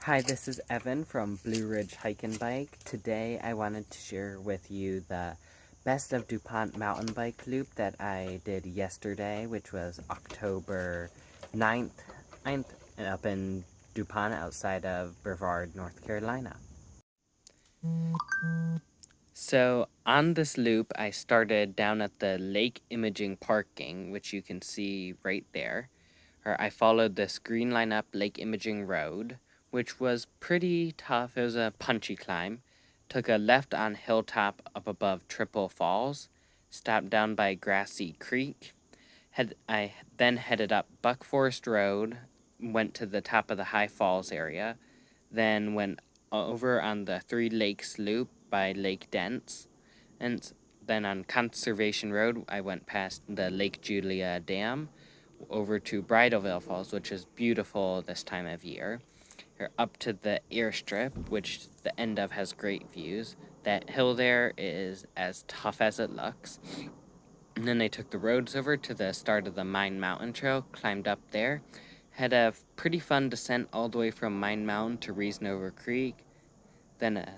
Hi, this is Evan from Blue Ridge Hike and Bike. Today I wanted to share with you the Best of Dupont mountain bike loop that I did yesterday, which was October 9th up in Dupont outside of Brevard, North Carolina. So on this loop I started down at the lake imaging parking, which you can see right there. I followed this green line up lake imaging road, which was pretty tough. It was a punchy climb. Took a left on hilltop up above Triple Falls, stopped down by Grassy Creek. I then headed up Buck Forest Road, went to the top of the High Falls area, then went over on the Three Lakes Loop by Lake Dents, and then on Conservation Road I went past the Lake Julia Dam, over to Bridalveil Falls, which is beautiful this time of year. Or up to the airstrip, which the end of has great views. That hill there is as tough as it looks. And then I took the roads over to the start of the Mine Mountain Trail, climbed up there. Had a pretty fun descent all the way from Mine Mountain to Reasonover Creek. Then a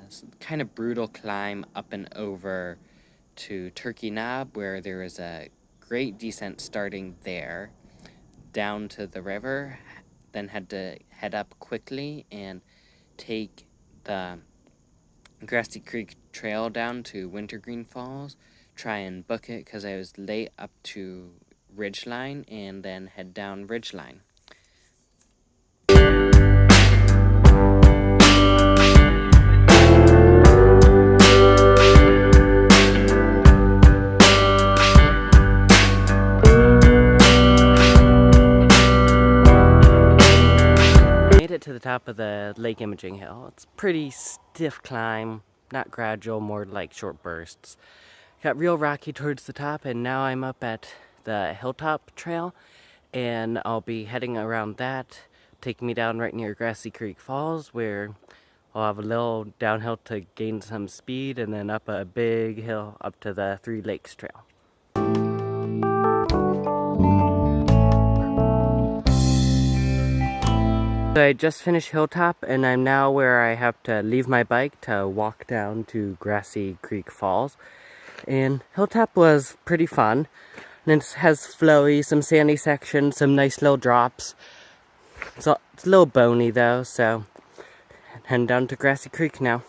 kind of brutal climb up and over to Turkey Knob, where there is a great descent starting there down to the river. Then had to head up quickly and take the Grassy Creek Trail down to Wintergreen Falls, try and book it because I was late up to Ridgeline, and then head down Ridgeline. To the top of the lake imaging hill. It's pretty stiff climb, not gradual, more like short bursts. Got real rocky towards the top, and now I'm up at the hilltop trail, and I'll be heading around that, take me down right near Grassy Creek Falls, where I'll have a little downhill to gain some speed, and then up a big hill up to the Three Lakes Trail. So I just finished Hilltop, and I'm now where I have to leave my bike to walk down to Grassy Creek Falls. And Hilltop was pretty fun. And it has flowy, some sandy sections, some nice little drops. So it's a little bony though, so heading down to Grassy Creek now.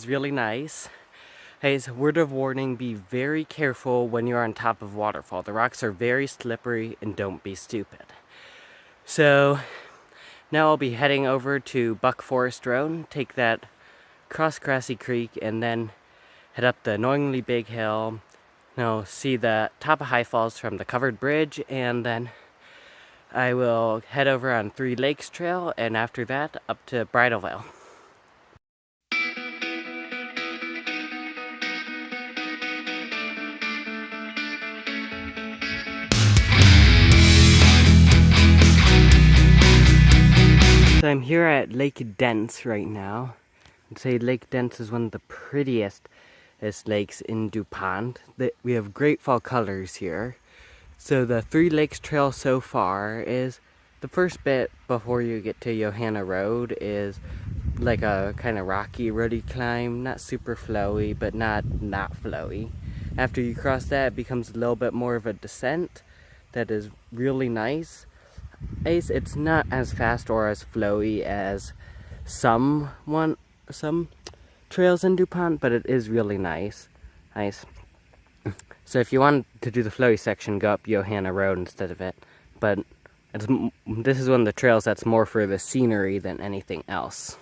Really nice. Hey, as a word of warning, be very careful when you're on top of waterfall. The rocks are very slippery, and don't be stupid. So now I'll be heading over to Buck Forest Road, take that cross Grassy Creek, and then head up the annoyingly big hill. Now see the top of High Falls from the covered bridge, and then I will head over on Three Lakes Trail, and after that up to Bridalveil. So I'm here at Lake Dents right now. I'd say Lake Dents is one of the prettiest lakes in Dupont. We have great fall colors here. So the Three Lakes Trail so far is the first bit before you get to Johanna Road is like a kind of rocky, roady climb. Not super flowy, but not flowy. After you cross that, it becomes a little bit more of a descent that is really nice. It's not as fast or as flowy as some trails in Dupont, but it is really nice. So if you want to do the flowy section, go up Johanna Road instead of it. But this is one of the trails that's more for the scenery than anything else.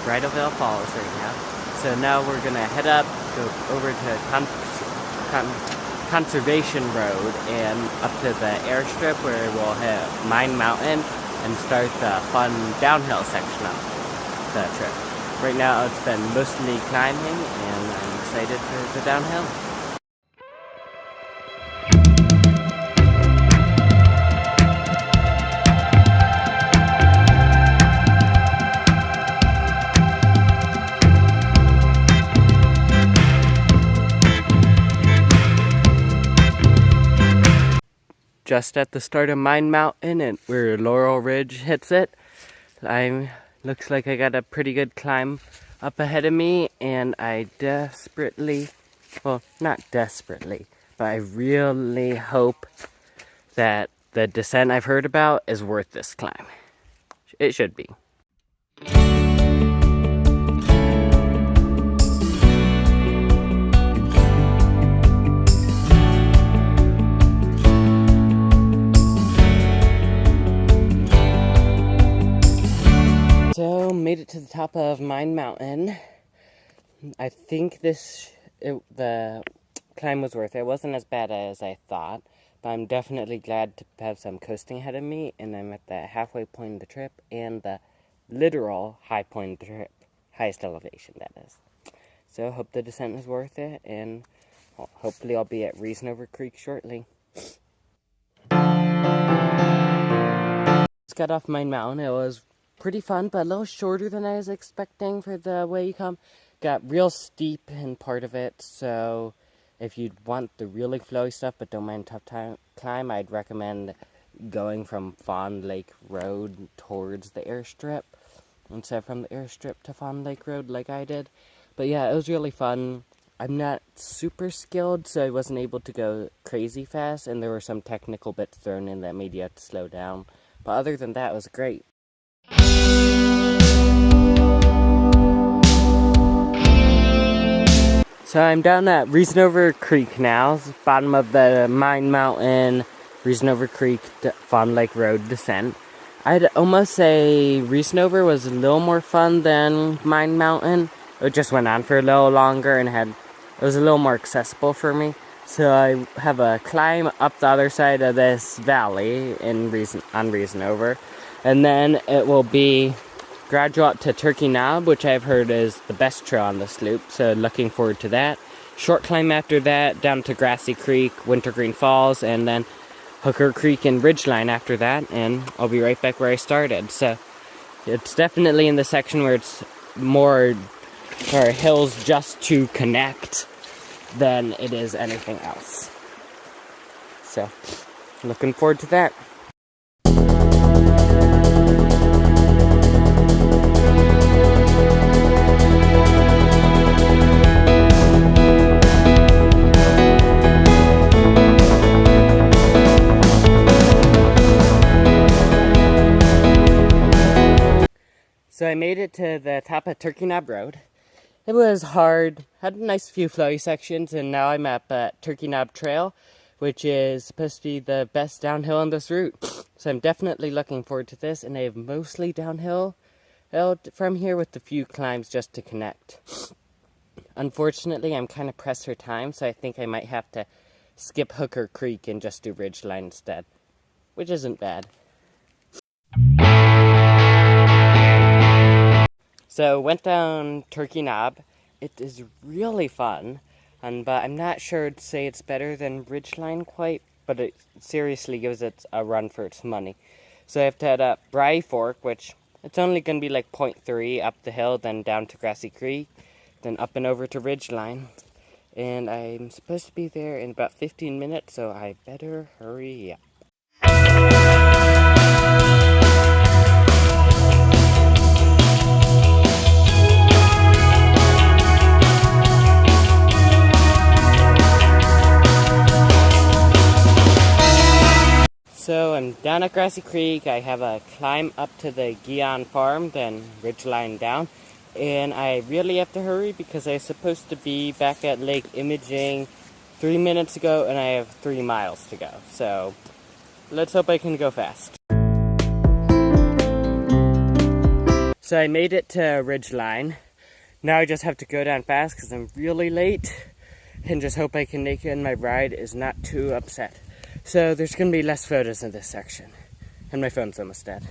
Bridalveil Falls right now. So now we're gonna head up, go over to Conservation Road and up to the airstrip where we'll hit Mine Mountain and start the fun downhill section of the trip. Right now it's been mostly climbing and I'm excited for the downhill. Just at the start of Mine Mountain and where Laurel Ridge hits it, looks like I got a pretty good climb up ahead of me, and I desperately, well, not desperately, but I really hope that the descent I've heard about is worth this climb. It should be. So, made it to the top of Mine Mountain. I think the climb was worth it. It wasn't as bad as I thought, but I'm definitely glad to have some coasting ahead of me, and I'm at the halfway point of the trip and the literal high point of the trip, highest elevation that is. So, hope the descent was worth it, and hopefully I'll be at Reasonover Creek shortly. Just got off Mine Mountain. It was pretty fun, but a little shorter than I was expecting for the way you come. Got real steep in part of it, so if you want the really flowy stuff but don't mind tough climb, I'd recommend going from Fawn Lake Road towards the airstrip instead from the airstrip to Fawn Lake Road like I did. But yeah, it was really fun. I'm not super skilled, so I wasn't able to go crazy fast, and there were some technical bits thrown in that made you have to slow down. But other than that, it was great. So I'm down at Reasonover Creek now, bottom of the Mine Mountain, Reasonover Creek, Fawn Lake Road descent. I'd almost say Reasonover was a little more fun than Mine Mountain. It just went on for a little longer and it was a little more accessible for me. So I have a climb up the other side of this valley on Reasonover, and then it will be gradual up to Turkey Knob, which I've heard is the best trail on this loop, so looking forward to that. Short climb after that, down to Grassy Creek, Wintergreen Falls, and then Hooker Creek and Ridgeline after that, and I'll be right back where I started. So it's definitely in the section where it's more hills just to connect than it is anything else. So, looking forward to that. So I made it to the top of Turkey Knob Road. It was hard, had a nice few flowy sections, and now I'm at Turkey Knob Trail, which is supposed to be the best downhill on this route. So I'm definitely looking forward to this, and I have mostly downhill from here with a few climbs just to connect. Unfortunately, I'm kind of pressed for time, so I think I might have to skip Hooker Creek and just do Ridgeline instead, which isn't bad. So went down Turkey Knob. It is really fun, but I'm not sure to say it's better than Ridgeline quite, but it seriously gives it a run for its money. So I have to head up Bry Fork, which it's only going to be like 0.3 up the hill, then down to Grassy Creek, then up and over to Ridgeline. And I'm supposed to be there in about 15 minutes, so I better hurry up. So I'm down at Grassy Creek. I have a climb up to the Guion Farm, then Ridgeline down. And I really have to hurry because I was supposed to be back at Lake Imaging 3 minutes ago, and I have 3 miles to go. So let's hope I can go fast. So I made it to Ridgeline. Now I just have to go down fast because I'm really late and just hope I can make it and my ride is not too upset. So there's going to be less photos in this section. And my phone's almost dead.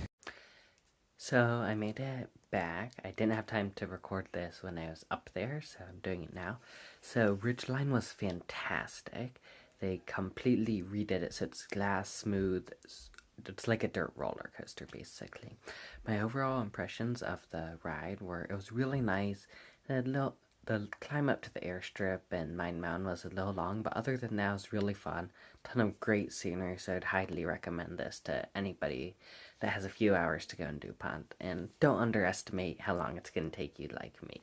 So I made it back. I didn't have time to record this when I was up there, so I'm doing it now. So Ridgeline was fantastic. They completely redid it so it's glass smooth. It's like a dirt roller coaster, basically. My overall impressions of the ride were it was really nice. The climb up to the airstrip and Mine Mountain was a little long, but other than that, it was really fun. Ton of great scenery, so I'd highly recommend this to anybody that has a few hours to go in Dupont. And don't underestimate how long it's going to take you like me.